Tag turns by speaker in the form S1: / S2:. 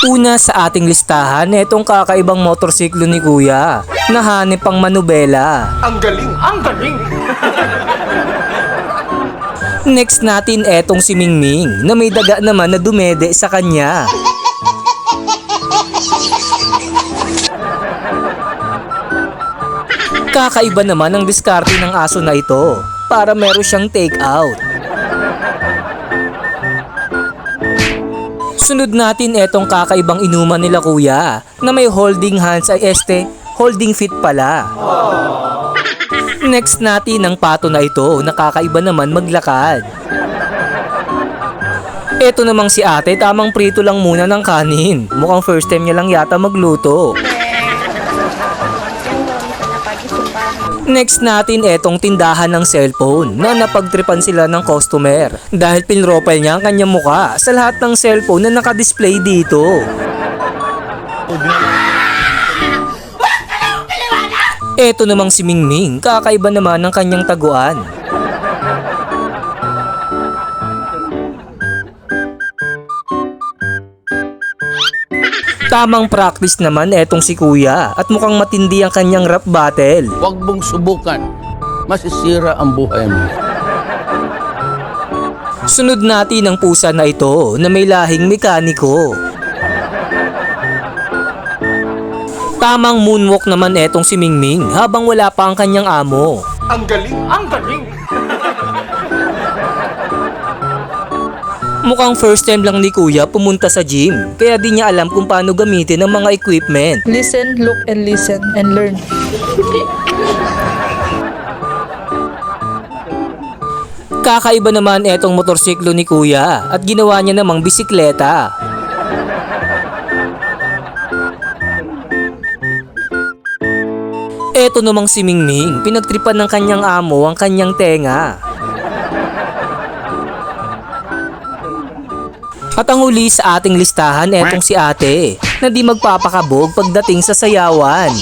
S1: Una sa ating listahan, itong kakaibang motorsiklo ni Kuya na hanep pang manubela.
S2: Ang galing! Ang galing!
S1: Next natin etong si Mingming na may daga naman na dumede sa kanya. Kakaiba naman ang diskarte ng aso na ito para meron siyang take out. Sunod natin etong kakaibang inuman nila Kuya na may holding hands ay holding feet pala. Next natin ang pato na ito na kakaiba naman maglakad. Eto namang si ate tamang prito lang muna ng kanin. Mukhang first time niya lang yata magluto. Next natin etong tindahan ng cellphone na napagtripan sila ng customer dahil pinrofile niya ang kanyang muka sa lahat ng cellphone na nakadisplay dito. Eto namang si Mingming, kakaiba naman ang kanyang taguan. Tamang practice naman etong si Kuya at mukhang matindi ang kanyang rap battle.
S3: Huwag mong subukan. Masisira ang buhay mo.
S1: Sunod natin ang pusa na ito na may lahing mekaniko. Tamang moonwalk naman etong si Mingming habang wala pa ang kanyang amo.
S2: Ang galing! Ang galing!
S1: Mukhang first time lang ni Kuya pumunta sa gym kaya di niya alam kung paano gamitin ang mga equipment.
S4: Listen, look, and listen, and learn.
S1: Kakaiba naman etong motorsiklo ni Kuya at ginawa niya namang bisikleta. Eto namang si Mingming, pinagtripan ng kanyang amo ang kanyang tenga. At ang huli sa ating listahan, etong si ate na di magpapakabog pagdating sa sayawan.